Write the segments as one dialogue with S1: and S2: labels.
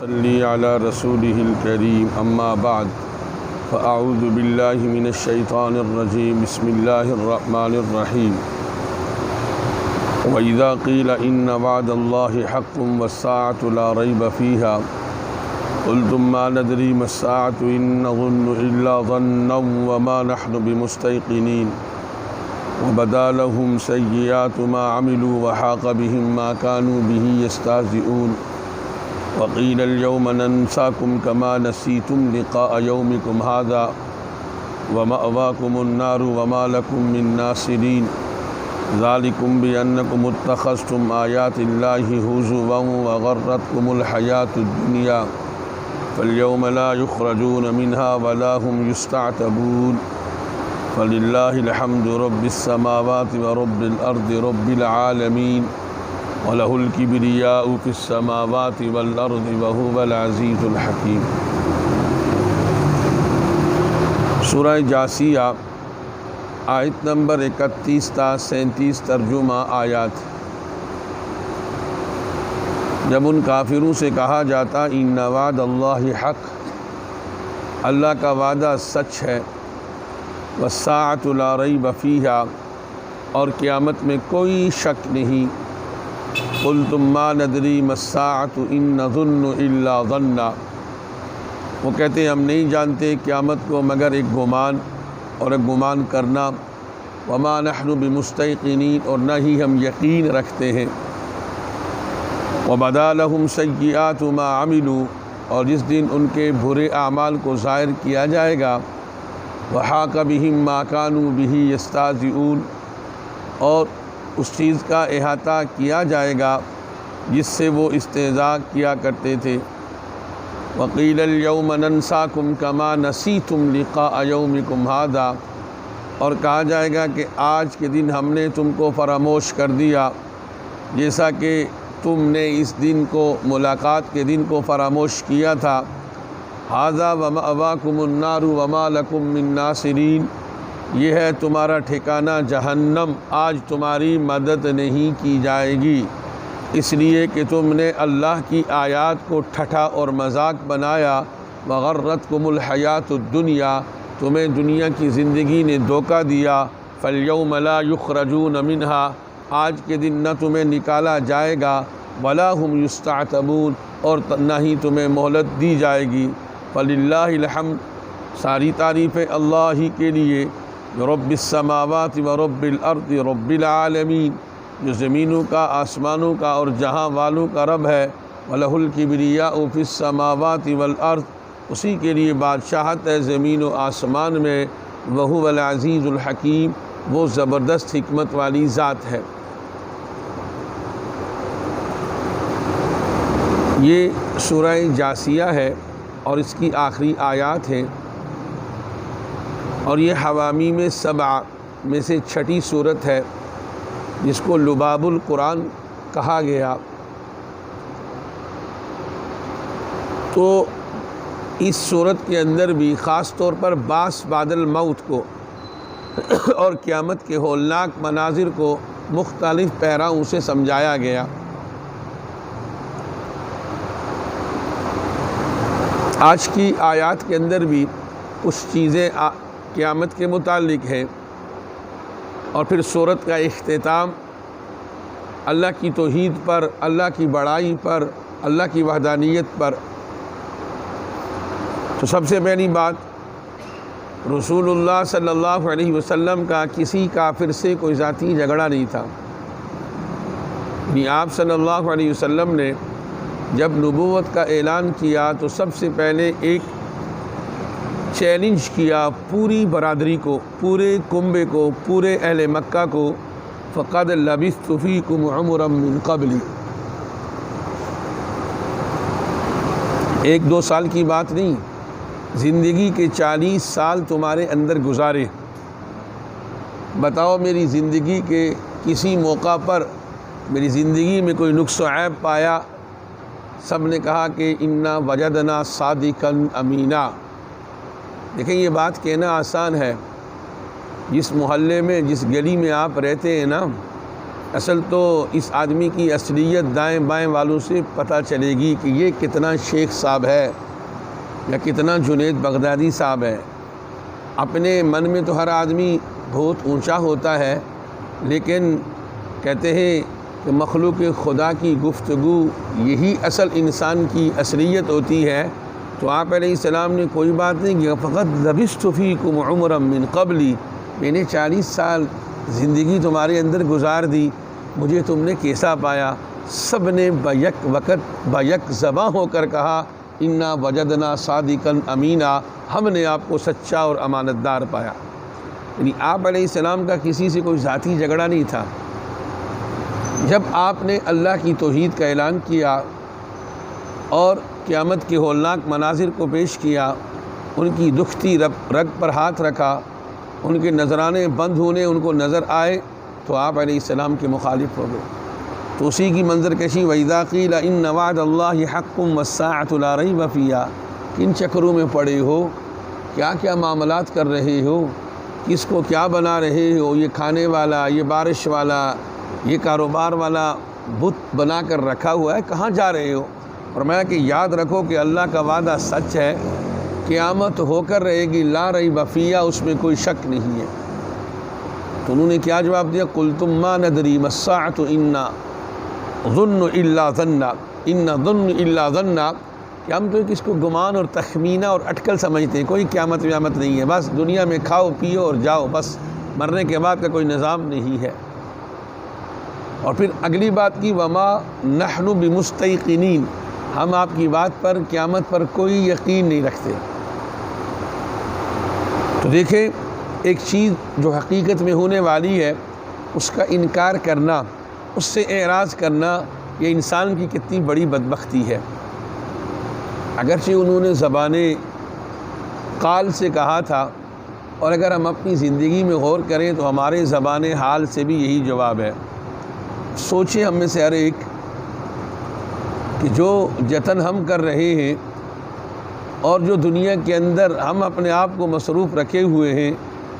S1: صلی علی رسولہ الکریم اما بعد فاعوذ باللہ من الشیطان الرجیم بسم اللہ الرحمن الرحیم وَإِذَا قِيلَ إِنَّ وَعْدَ اللَّهِ حَقٌّ وَالسَّاعَةُ لَا رَيْبَ فِيهَا قُلْتُمْ مَا نَدْرِي مَا السَّاعَةُ إِن نَّظُنُّ إِلَّا ظَنًّا وَمَا نَحْنُ بِمُسْتَيْقِنِينَ وَبَدَا لَهُمْ سَيِّئَاتُ مَا عَمِلُوا وَحَاقَ بِهِم مَّا كَانُوا بِهِ يَسْتَهْزِئُونَ وقيل اليوم ننساكم كما نسيتم لقاء يومكم هذا ومأواكم النار وما لكم من ناصرين ذلكم بأنكم اتخذتم آيات الله هزوا وغرتكم الحياة الدنيا فاليوم لا يخرجون منها ولا هم يستعتبون فلله الحمد رب السماوات ورب الأرض رب العالمين وَلَهُ الْكِبْرِيَاءُ فِي السَّمَاوَاتِ وَالْأَرْضِ وَهُوَ الْعَزِيزُ الْحَكِيمُ۔ سورہ جاثیہ آیت نمبر 31 تا 37 ترجمہ آیات۔ جب ان کافروں سے کہا جاتا ان وعد اللہ حق، اللہ کا وعدہ سچ ہے، وَالسَّاعَةُ لَا رَيْبَ فِيهَا، اور قیامت میں کوئی شک نہیں، قُلْتُمْ مَا نَدْرِي مَا السَّاعَةُ إِن نَّظُنُّ إِلَّا ظَنًّا، وہ کہتے ہیں ہم نہیں جانتے قیامت کو مگر ایک گمان اور ایک گمان کرنا، وَمَا نَحْنُ بِمُسْتَيْقِنِينَ، اور نہ ہی ہم یقین رکھتے ہیں، وَبَدَا لَهُمْ سَيِّئَاتُ مَا عَمِلُوا، اور جس دن ان کے برے اعمال کو ظاہر کیا جائے گا، وَحَاقَ بِهِم مَّا كَانُوا بِهِ يَسْتَهْزِئُونَ، اور اس چیز کا احاطہ کیا جائے گا جس سے وہ استہزاء کیا کرتے تھے۔ وَقِيلَ الْيَوْمَ نَنْسَاكُمْ كَمَا نَسِيتُمْ لِقَاءَ يَوْمِكُمْ هَذَا، اور کہا جائے گا کہ آج کے دن ہم نے تم کو فراموش کر دیا جیسا کہ تم نے اس دن کو، ملاقات کے دن کو فراموش کیا تھا۔ هَذَا وَمَأْوَاكُمُ النَّارُ وَمَا لَكُم مِّن نَّاصِرِينَ، یہ ہے تمہارا ٹھکانہ جہنم، آج تمہاری مدد نہیں کی جائے گی، اس لیے کہ تم نے اللہ کی آیات کو ٹھٹھا اور مذاق بنایا۔ وغرتکم الحیات الدنیا، تمہیں دنیا کی زندگی نے دھوکہ دیا۔ فالیوم لا یخرجون منہا، آج کے دن نہ تمہیں نکالا جائے گا، ولا هم یستعتبون، اور نہ ہی تمہیں مہلت دی جائے گی۔ فللہ الحمد، ساری تعریفیں اللہ ہی کے لیے، رب السماوات و رب الارض رب العالمین، جو زمینوں کا، آسمانوں کا اور جہاں والوں کا رب ہے۔ وَلَهُ الْكِبْرِيَاءُ فِي السَّمَاوَاتِ وَالْأَرْضِ، اسی کے لیے بادشاہت ہے زمین و آسمان میں۔ وَهُوَ الْعَزِيزُ الْحَكِيمُ، وہ زبردست حکمت والی ذات ہے۔ یہ سورہ جاثیہ ہے اور اس کی آخری آیات ہے، اور یہ حوامیم سبع میں سے چھٹی صورت ہے جس کو لباب القرآن کہا گیا۔ تو اس صورت کے اندر بھی خاص طور پر باس بعد الموت کو اور قیامت کے ہولناک مناظر کو مختلف پیراؤں سے سمجھایا گیا۔ آج کی آیات کے اندر بھی کچھ چیزیں قیامت کے متعلق ہے، اور پھر سورت کا اختتام اللہ کی توحید پر، اللہ کی بڑائی پر، اللہ کی وحدانیت پر۔ تو سب سے پہلی بات، رسول اللہ صلی اللہ علیہ وسلم کا کسی کافر سے کوئی ذاتی جھگڑا نہیں تھا۔ آپ صلی اللہ علیہ وسلم نے جب نبوت کا اعلان کیا تو سب سے پہلے ایک چیلنج کیا پوری برادری کو، پورے کنبے کو، پورے اہل مکہ کو، فقد لبثت فیکم عمرا من قبلی، ایک دو سال کی بات نہیں، زندگی کے 40 سال تمہارے اندر گزارے، بتاؤ میری زندگی کے کسی موقع پر میری زندگی میں کوئی نقص و عیب پایا؟ سب نے کہا کہ انا وجدنا صادقا امینا۔ دیکھیں یہ بات کہنا آسان ہے، جس محلے میں، جس گلی میں آپ رہتے ہیں نا، اصل تو اس آدمی کی اصلیت دائیں بائیں والوں سے پتہ چلے گی کہ یہ کتنا شیخ صاحب ہے یا کتنا جنید بغدادی صاحب ہے۔ اپنے من میں تو ہر آدمی بہت اونچا ہوتا ہے، لیکن کہتے ہیں کہ مخلوق خدا کی گفتگو یہی اصل انسان کی اصلیت ہوتی ہے۔ تو آپ علیہ السلام نے کوئی بات نہیں کہ فقط لبثت فیکم عمرا من قبلی، میں نے 40 سال زندگی تمہارے اندر گزار دی، مجھے تم نے کیسا پایا؟ سب نے بیک وقت بیک زباں ہو کر کہا انا وجدنا صادقا امینا، ہم نے آپ کو سچا اور امانت دار پایا۔ یعنی آپ علیہ السلام کا کسی سے کوئی ذاتی جھگڑا نہیں تھا۔ جب آپ نے اللہ کی توحید کا اعلان کیا اور قیامت کے ہولناک مناظر کو پیش کیا، ان کی دکھتی رگ پر ہاتھ رکھا، ان کے نذرانے بند ہونے ان کو نظر آئے، تو آپ علیہ السلام کے مخالف ہو گئے۔ تو اسی کی منظر کشی وَإِذَا قِيلَ إِنَّ وَعْدَ اللَّهِ حَقٌّ وَالسَّاعَةُ لَا رَيْبَ فِيهَا، کن چکروں میں پڑے ہو، کیا کیا معاملات کر رہے ہو، کس کو کیا بنا رہے ہو، یہ کھانے والا، یہ بارش والا، یہ کاروبار والا بت بنا کر رکھا ہوا ہے، کہاں جا رہے ہو؟ فرمایا کہ یاد رکھو کہ اللہ کا وعدہ سچ ہے، قیامت ہو کر رہے گی، لا ریب فیہا، اس میں کوئی شک نہیں ہے۔ تو انہوں نے کیا جواب دیا؟ قلتم ما ندری ما الساعۃ انا ظن الا ظنا، ان ظن الا ظنا، کہ ہم تو اس کو گمان اور تخمینہ اور اٹکل سمجھتے ہیں، کوئی قیامت ویامت نہیں ہے، بس دنیا میں کھاؤ پیو اور جاؤ، بس مرنے کے بعد کا کوئی نظام نہیں ہے۔ اور پھر اگلی بات کی وما نحن بمستیقنین، ہم آپ کی بات پر قیامت پر کوئی یقین نہیں رکھتے۔ تو دیکھیں ایک چیز جو حقیقت میں ہونے والی ہے اس کا انکار کرنا، اس سے اعراض کرنا، یہ انسان کی کتنی بڑی بدبختی ہے۔ اگرچہ انہوں نے زبان قال سے کہا تھا، اور اگر ہم اپنی زندگی میں غور کریں تو ہمارے زبان حال سے بھی یہی جواب ہے۔ سوچیں ہم میں سے ہر ایک کہ جو جتن ہم کر رہے ہیں اور جو دنیا کے اندر ہم اپنے آپ کو مصروف رکھے ہوئے ہیں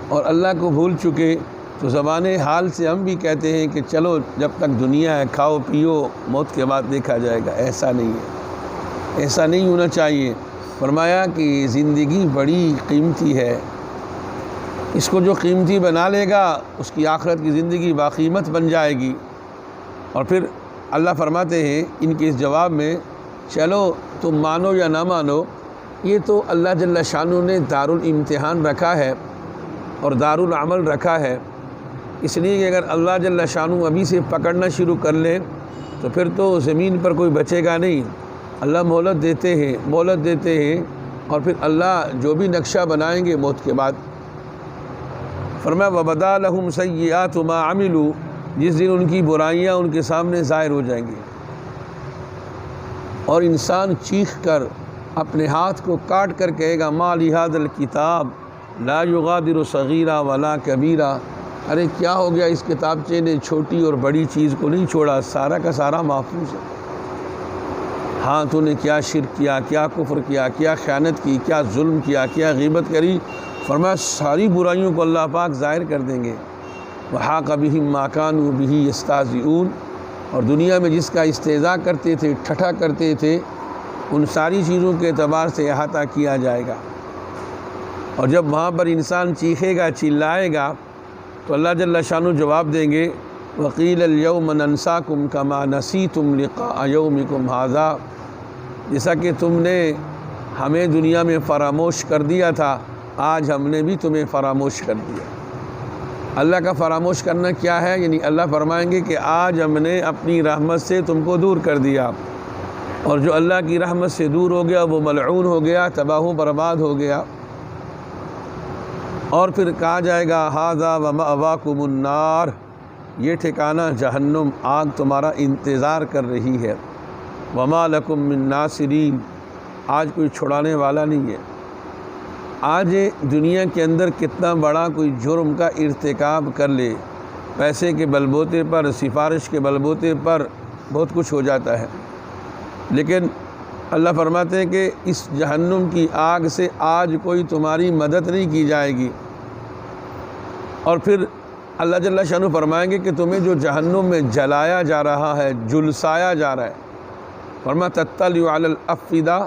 S1: اور اللہ کو بھول چکے، تو زبان حال سے ہم بھی کہتے ہیں کہ چلو جب تک دنیا ہے کھاؤ پیو، موت کے بعد دیکھا جائے گا۔ ایسا نہیں ہے، ایسا نہیں ہونا چاہیے۔ فرمایا کہ زندگی بڑی قیمتی ہے، اس کو جو قیمتی بنا لے گا اس کی آخرت کی زندگی باقیمت بن جائے گی۔ اور پھر اللہ فرماتے ہیں ان کے اس جواب میں، چلو تم مانو یا نہ مانو، یہ تو اللہ جل شانہ نے دارالامتحان رکھا ہے اور دارالعمل رکھا ہے، اس لیے کہ اگر اللہ جل شانہ ابھی سے پکڑنا شروع کر لے تو پھر تو زمین پر کوئی بچے گا نہیں۔ اللہ مہلت دیتے ہیں اور پھر اللہ جو بھی نقشہ بنائیں گے موت کے بعد۔ فرمایا وَبَدَا لَهُمْ سَيِّئَاتُ مَا عَمِلُوا، جس دن ان کی برائیاں ان کے سامنے ظاہر ہو جائیں گی اور انسان چیخ کر اپنے ہاتھ کو کاٹ کر کہے گا ما لِهَذَا الْكِتَابِ لَا يُغَادِرُ صَغِيرًا وَلَا كَبِيرًا، ارے کیا ہو گیا اس کتابچے نے، چھوٹی اور بڑی چیز کو نہیں چھوڑا، سارا کا سارا محفوظ ہے۔ ہاں تو نے کیا شرک کیا، کیا کفر کیا، کیا خیانت کی، کیا ظلم کیا، کیا غیبت کری، فرمایا ساری برائیوں کو اللہ پاک ظاہر کر دیں گے۔ وَحَاقَ بِهِم مَّا كَانُوا بِهِ يَسْتَهْزِئُونَ، اور دنیا میں جس کا استہزاء کرتے تھے، ٹھٹھا کرتے تھے، ان ساری چیزوں کے اعتبار سے احاطہ کیا جائے گا۔ اور جب وہاں پر انسان چیخے گا، چلائے گا، تو اللہ جل شانہ جواب دیں گے وَقِيلَ الْيَوْمَ نَنْسَاكُمْ كَمَا نَسِيتُمْ لِقَاءَ يَوْمِكُمْ هَذَا، جیسا کہ تم نے ہمیں دنیا میں فراموش کر دیا تھا، آج ہم نے بھی تمہیں فراموش کر دیا۔ اللہ کا فراموش کرنا کیا ہے؟ یعنی اللہ فرمائیں گے کہ آج ہم نے اپنی رحمت سے تم کو دور کر دیا، اور جو اللہ کی رحمت سے دور ہو گیا وہ ملعون ہو گیا، تباہ و برباد ہو گیا۔ اور پھر کہا جائے گا ھذا ومأواکم النار، یہ ٹھکانہ جہنم، آگ تمہارا انتظار کر رہی ہے۔ وما لکم من ناصرین، آج کوئی چھڑانے والا نہیں ہے۔ آج دنیا کے اندر کتنا بڑا کوئی جرم کا ارتکاب کر لے، پیسے کے بلبوتے پر، سفارش کے بلبوتے پر بہت کچھ ہو جاتا ہے، لیکن اللہ فرماتے ہیں کہ اس جہنم کی آگ سے آج کوئی تمہاری مدد نہیں کی جائے گی۔ اور پھر اللہ جل شانہ فرمائیں گے کہ تمہیں جو جہنم میں جلایا جا رہا ہے، جلسایا جا رہا ہے، فرمایا تطلع علی الافئدہ،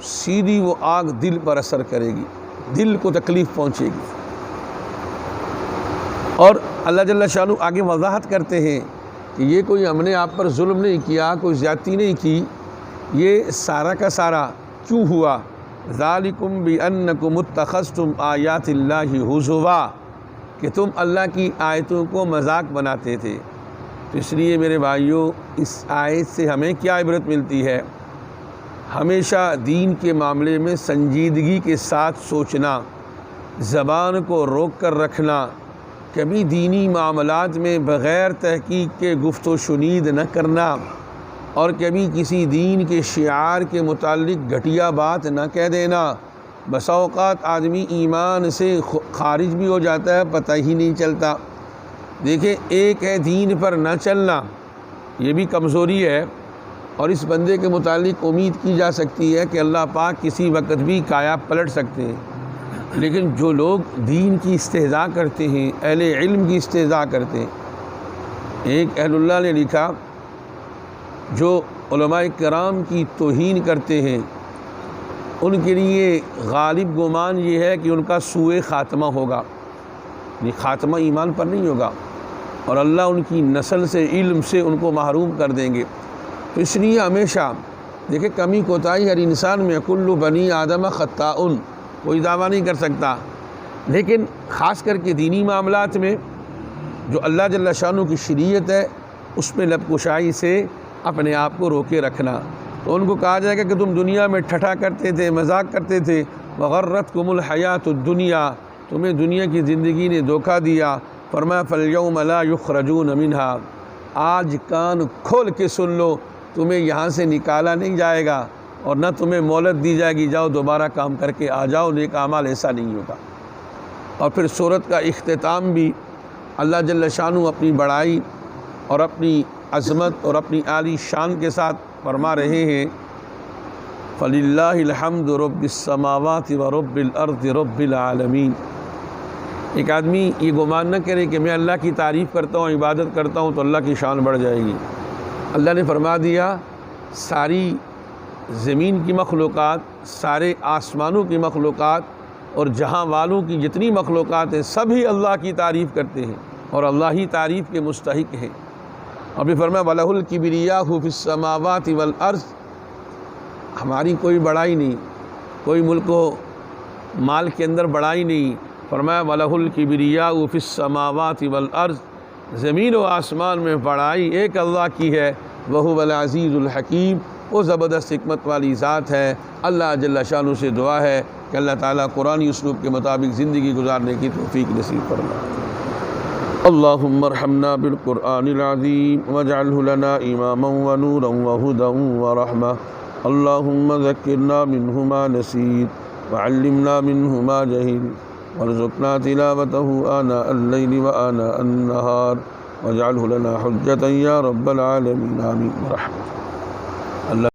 S1: سیدھی وہ آگ دل پر اثر کرے گی، دل کو تکلیف پہنچے گی۔ اور اللہ جل شانہ آگے وضاحت کرتے ہیں کہ یہ کوئی ہم نے آپ پر ظلم نہیں کیا، کوئی زیادتی نہیں کی، یہ سارا کا سارا کیوں ہوا؟ ذالکم بانکم اتخذتم آیات اللہ ہزوا، کہ تم اللہ کی آیتوں کو مذاق بناتے تھے۔ تو اس لیے میرے بھائیوں، اس آیت سے ہمیں کیا عبرت ملتی ہے؟ ہمیشہ دین کے معاملے میں سنجیدگی کے ساتھ سوچنا، زبان کو روک کر رکھنا، کبھی دینی معاملات میں بغیر تحقیق کے گفت و شنید نہ کرنا، اور کبھی کسی دین کے شعار کے متعلق گھٹیا بات نہ کہہ دینا۔ بسا اوقات آدمی ایمان سے خارج بھی ہو جاتا ہے، پتہ ہی نہیں چلتا۔ دیکھیں، ایک ہے دین پر نہ چلنا، یہ بھی کمزوری ہے، اور اس بندے کے متعلق امید کی جا سکتی ہے کہ اللہ پاک کسی وقت بھی کایا پلٹ سکتے ہیں۔ لیکن جو لوگ دین کی استہزاء کرتے ہیں، اہل علم کی استہزاء کرتے ہیں، ایک اہل اللہ نے لکھا جو علماء کرام کی توہین کرتے ہیں، ان کے لیے غالب گمان یہ ہے کہ ان کا سوء خاتمہ ہوگا، یہ خاتمہ ایمان پر نہیں ہوگا، اور اللہ ان کی نسل سے، علم سے ان کو محروم کر دیں گے۔ تو اس لیے ہمیشہ دیکھیں، کمی کوتاہی ہر انسان میں، کل بنی آدم خطاء، کوئی دعویٰ نہیں کر سکتا، لیکن خاص کر کے دینی معاملات میں جو اللہ جل شانہ کی شریعت ہے، اس میں لب کشائی سے اپنے آپ کو روکے رکھنا۔ تو ان کو کہا جائے گا کہ تم دنیا میں ٹھٹھا کرتے تھے، مذاق کرتے تھے، وغرتکم الحیات الدنیا، تمہیں دنیا کی زندگی نے دھوکہ دیا۔ فرمایا فالیوم لا یخرجون منہا، آج کان کھول کے سن لو، تمہیں یہاں سے نکالا نہیں جائے گا، اور نہ تمہیں مہلت دی جائے گی، جاؤ دوبارہ کام کر کے آ جاؤ، نیک اعمال، ایسا نہیں ہوگا۔ اور پھر سورت کا اختتام بھی اللہ جل شانہ اپنی بڑائی اور اپنی عظمت اور اپنی عالی شان کے ساتھ فرما رہے ہیں، فَلِلَّهِ الْحَمْدُ رَبِّ السَّمَاوَاتِ وَرَبِّ الْأَرْضِ رَبِّ الْعَالَمِينَ۔ ایک آدمی یہ گمان نہ کرے کہ میں اللہ کی تعریف کرتا ہوں، عبادت کرتا ہوں تو اللہ کی شان بڑھ جائے گی۔ اللہ نے فرما دیا، ساری زمین کی مخلوقات، سارے آسمانوں کی مخلوقات اور جہاں والوں کی جتنی مخلوقات ہیں، سبھی اللہ کی تعریف کرتے ہیں اور اللہ ہی تعریف کے مستحق ہیں۔ اور بھی فرمایا وَلَهُ الْكِبْرِيَاءُ فِي السَّمَاوَاتِ وَالْأَرْضِ، ہماری کوئی بڑائی نہیں، کوئی ملک و مال کے اندر بڑائی نہیں۔ فرمایا وَلَهُ الْكِبْرِيَاءُ فِي السَّمَاوَاتِ وَالْأَرْضِ، زمین و آسمان میں بڑائی ایک اللہ کی ہے، وَهُوَ الْعَزِيزُ الْحَكِيمُ، وہ زبردست حکمت والی ذات ہے۔ اللہ جل شانہ سے دعا ہے کہ اللہ تعالیٰ قرآنی اسلوب کے مطابق زندگی گزارنے کی توفیق نصیب فرمائے۔ اللہم ارحمنا بالقرآن العظیم واجعلہ لنا اماما ونورا وہدى ورحمہ، اللہم ذکرنا منہ ما نسیت وعلمنا منہ ما جہلت وارزقنا تلاوتہ آناء اللیل وآناء النہار واجعلہ لنا حجتا یا رب العالمین، آمین برحمتک۔